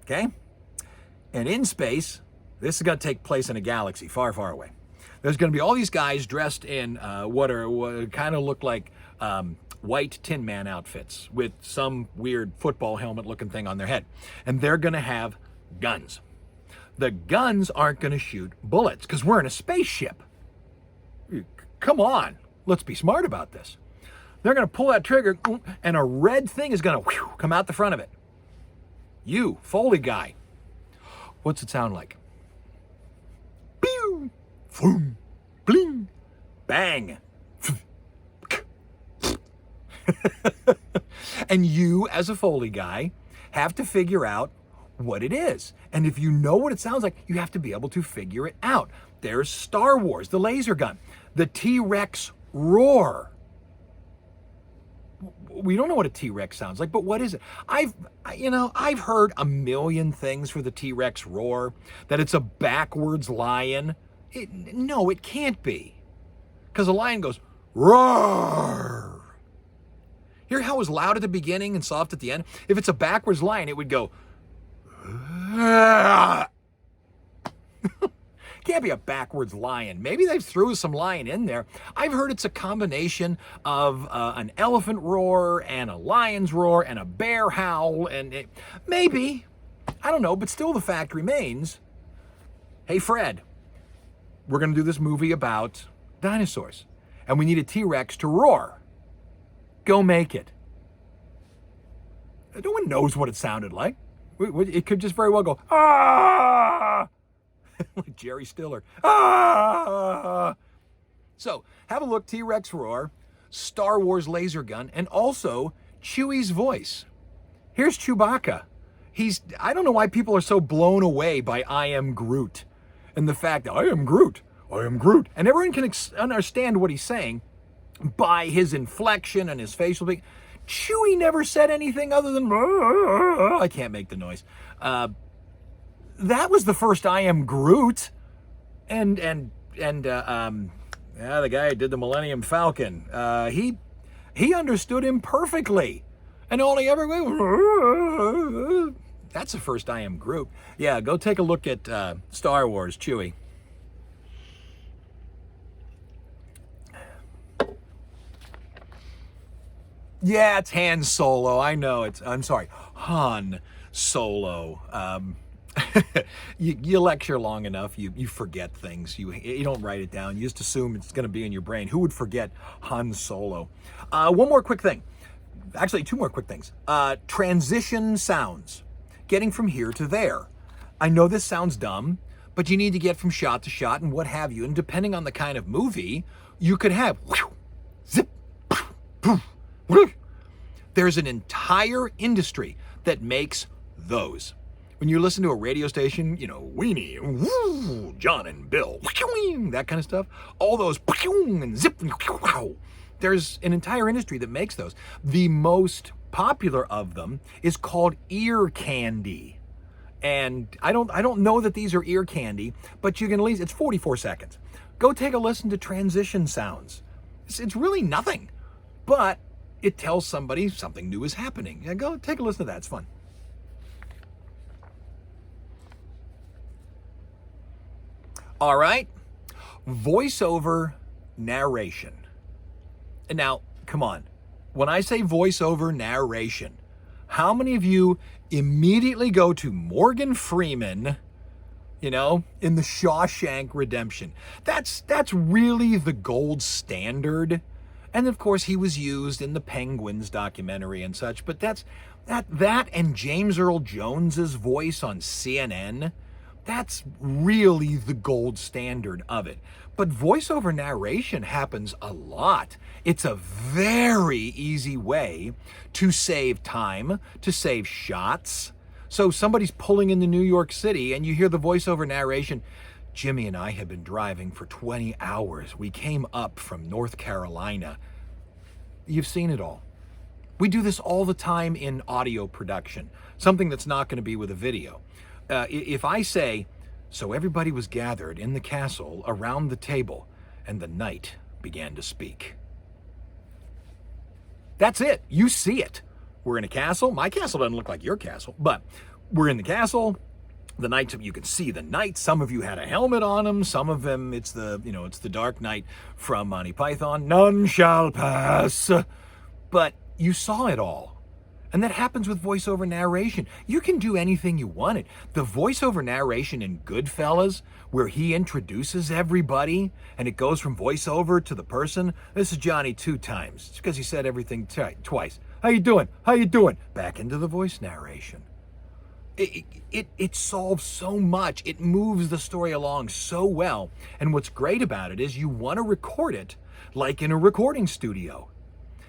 Okay? And in space, this is going to take place in a galaxy far, far away. There's going to be all these guys dressed in what kind of look like white Tin Man outfits with some weird football helmet looking thing on their head. And they're going to have guns. The guns aren't going to shoot bullets because we're in a spaceship. Come on, let's be smart about this. They're going to pull that trigger and a red thing is going to come out the front of it. You, Foley guy, what's it sound like? Pew, boom, bling, bang. And you, as a Foley guy, have to figure out what it is. And if you know what it sounds like, you have to be able to figure it out. There's Star Wars, the laser gun, the T-Rex roar. We don't know what a T-Rex sounds like, but what is it? I've heard a million things for the T-Rex roar, that it's a backwards lion. No, it can't be. Because a lion goes, roar. Hear how it was loud at the beginning and soft at the end? If it's a backwards lion, it would go, can't be a backwards lion. Maybe they threw some lion in there. I've heard it's a combination of an elephant roar and a lion's roar and a bear howl, and maybe, I don't know, but still the fact remains, hey Fred, we're going to do this movie about dinosaurs, and we need a T-Rex to roar. Go make it. No one knows what it sounded like. It could just very well go, ah! Like Jerry Stiller. Ah! So, have a look, T-Rex roar, Star Wars laser gun, and also Chewie's voice. Here's Chewbacca. I don't know why people are so blown away by I am Groot. And the fact that I am Groot. And everyone can understand what he's saying by his inflection and his facial being. Chewie never said anything other than, I can't make the noise. That was the first I am Groot. And the guy who did the Millennium Falcon, he understood him perfectly. And all he ever went, that's the first I am Groot. Yeah, go take a look at Star Wars, Chewie. Yeah, it's Han Solo. I know I'm sorry, Han Solo. You lecture long enough, you forget things. You don't write it down. You just assume it's going to be in your brain. Who would forget Han Solo? One more quick thing. Actually, two more quick things. Transition sounds. getting from here to there. I know this sounds dumb, but you need to get from shot to shot and what have you. And depending on the kind of movie, you could have zip, there's an entire industry that makes those. When you listen to a radio station, you know, Weenie, woo, John and Bill, that kind of stuff, all those and zip, there's an entire industry that makes those. The most popular of them is called ear candy. And I don't know that these are ear candy, but you can at least, it's 44 seconds. Go take a listen to transition sounds. It's really nothing, but it tells somebody something new is happening. Yeah, go take a listen to that, it's fun. All right, voiceover narration. And now, come on, when I say voiceover narration, how many of you immediately go to Morgan Freeman, you know, in The Shawshank Redemption? That's really the gold standard. And of course, he was used in the Penguins documentary and such, but that and James Earl Jones's voice on CNN, that's really the gold standard of it. But voiceover narration happens a lot. It's a very easy way to save time, to save shots. So somebody's pulling into New York City and you hear the voiceover narration. Jimmy and I have been driving for 20 hours. We came up from North Carolina. You've seen it all. We do this all the time in audio production, something that's not going to be with a video. If I say, so everybody was gathered in the castle around the table, and the knight began to speak. That's it. You see it. We're in a castle. My castle doesn't look like your castle, but we're in the castle. The knights, you can see the knights. Some of you had a helmet on them. Some of them, it's the Dark Knight from Monty Python. None shall pass. But you saw it all. And that happens with voiceover narration. You can do anything you wanted. The voiceover narration in Goodfellas, where he introduces everybody, and it goes from voiceover to the person. This is Johnny 2 times. It's because he said everything twice. How you doing? How you doing? Back into the voice narration. It solves so much. It moves the story along so well. And what's great about it is you want to record it like in a recording studio.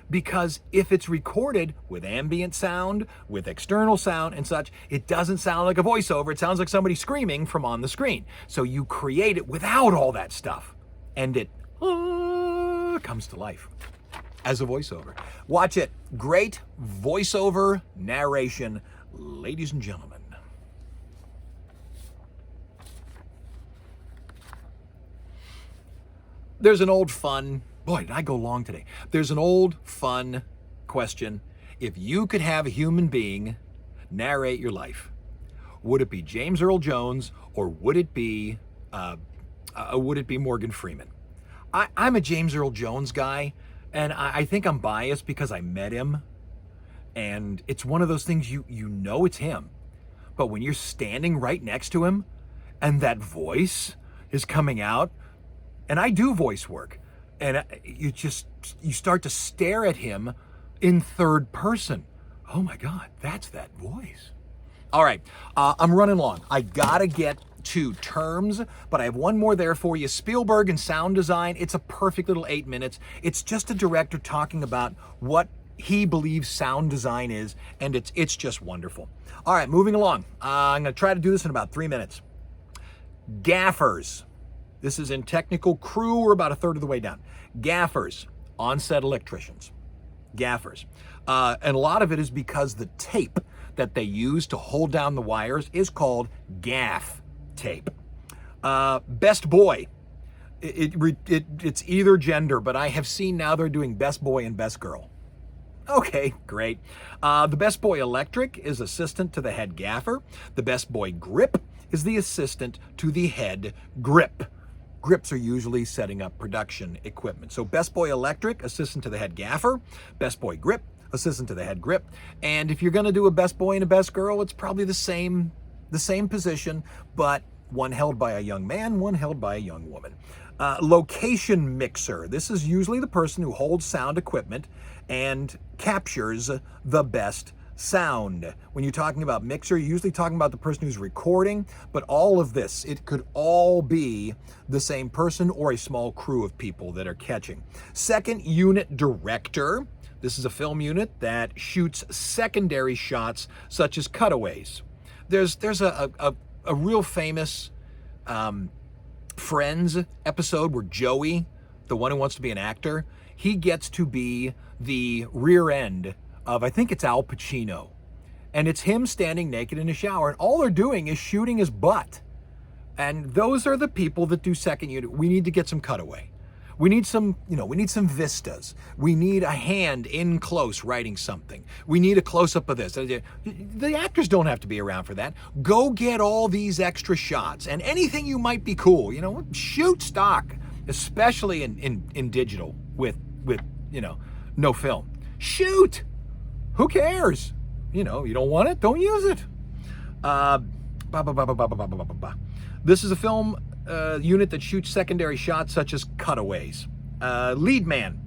Because if it's recorded with ambient sound, with external sound and such, it doesn't sound like a voiceover. It sounds like somebody screaming from on the screen. So you create it without all that stuff. And it comes to life as a voiceover. Watch it. Great voiceover narration, ladies and gentlemen. There's an old fun... Boy, did I go long today. There's an old, fun question. If you could have a human being narrate your life, would it be James Earl Jones or would it be Morgan Freeman? I'm a James Earl Jones guy, and I think I'm biased because I met him. And it's one of those things you know it's him. But when you're standing right next to him and that voice is coming out, and I do voice work, and you start to stare at him in third person. Oh my God, that's that voice. All right, I'm running long. I gotta get to terms, but I have one more there for you. Spielberg and sound design. It's a perfect little 8 minutes. It's just a director talking about what he believes sound design is, and it's just wonderful. All right, moving along. I'm gonna try to do this in about 3 minutes. Gaffers. This is in technical crew. We're about a third of the way down. Gaffers, on-set electricians. Gaffers. And a lot of it is because the tape that they use to hold down the wires is called gaff tape. Best boy. It's either gender, but I have seen now they're doing best boy and best girl. Okay, great. The best boy electric is assistant to the head gaffer. The best boy grip is the assistant to the head grip. Grips are usually setting up production equipment. So best boy electric, assistant to the head gaffer. Best boy grip, assistant to the head grip. And if you're gonna do a best boy and a best girl, it's probably the same position, but one held by a young man, one held by a young woman. Location mixer. This is usually the person who holds sound equipment and captures the best Sound. When you're talking about mixer, you're usually talking about the person who's recording, but all of this, it could all be the same person or a small crew of people that are catching. Second unit, director. This is a film unit that shoots secondary shots such as cutaways. There's a real famous Friends episode where Joey, the one who wants to be an actor, he gets to be the rear end of, I think it's Al Pacino. And it's him standing naked in a shower, and all they're doing is shooting his butt. And those are the people that do second unit. We need to get some cutaway. We need some, we need some vistas. We need a hand in close writing something. We need a close-up of this. The actors don't have to be around for that. Go get all these extra shots, and anything you might be cool, shoot stock, especially in digital with no film. Shoot! Who cares? You don't want it, don't use it. This is a film unit that shoots secondary shots such as cutaways. Lead man.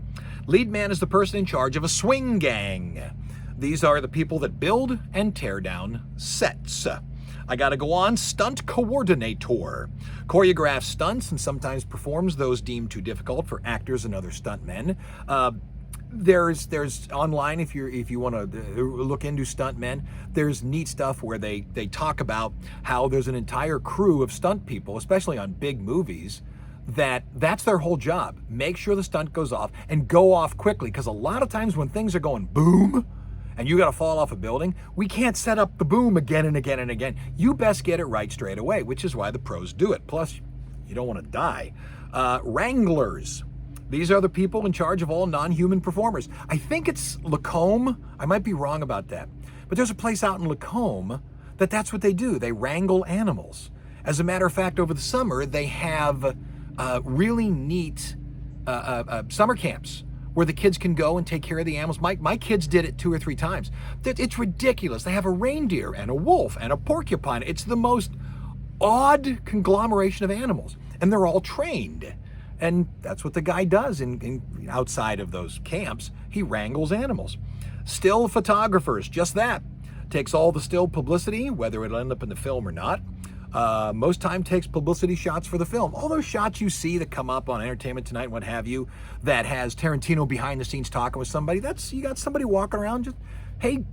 Lead man is the person in charge of a swing gang. These are the people that build and tear down sets. I gotta go on. Stunt coordinator. Choreographs stunts and sometimes performs those deemed too difficult for actors and other stuntmen. There's online, if you want to look into stuntmen, there's neat stuff where they talk about how there's an entire crew of stunt people, especially on big movies, that's their whole job. Make sure the stunt goes off and go off quickly, because a lot of times when things are going boom and you got to fall off a building, we can't set up the boom again and again and again. You best get it right straight away, which is why the pros do it. Plus, you don't want to die. Wranglers. These are the people in charge of all non-human performers. I think it's COMM. I might be wrong about that. But there's a place out in COMM that's what they do. They wrangle animals. As a matter of fact, over the summer, they have really neat summer camps where the kids can go and take care of the animals. My kids did it 2 or 3 times. It's ridiculous. They have a reindeer and a wolf and a porcupine. It's the most odd conglomeration of animals, and they're all trained. And that's what the guy does in outside of those camps. He wrangles animals. Still photographers, just that. Takes all the still publicity, whether it'll end up in the film or not. Most time takes publicity shots for the film. All those shots you see that come up on Entertainment Tonight, what have you, that has Tarantino behind the scenes talking with somebody, you got somebody walking around just, hey,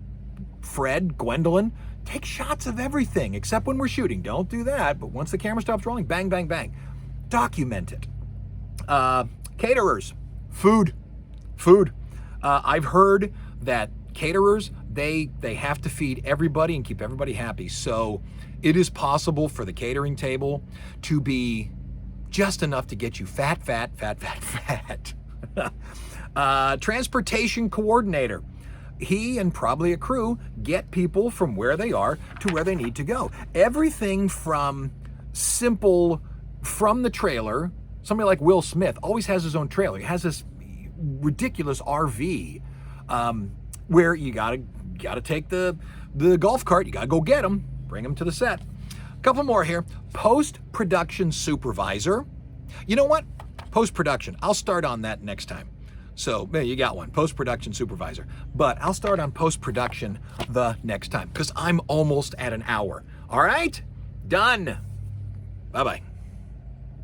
Fred, Gwendolyn, take shots of everything, except when we're shooting. Don't do that, but once the camera stops rolling, bang, bang, bang. Document it. Caterers, food. I've heard that caterers, they have to feed everybody and keep everybody happy. So it is possible for the catering table to be just enough to get you fat. Transportation coordinator. He and probably a crew get people from where they are to where they need to go. Everything from simple, from the trailer. Somebody like Will Smith always has his own trailer. He has this ridiculous RV where you gotta take the golf cart. You gotta go get him, bring him to the set. A couple more here. Post-production supervisor. You know what? Post-production. I'll start on that next time. So you got one, post-production supervisor. But I'll start on post-production the next time because I'm almost at an hour. All right? Done. Bye-bye.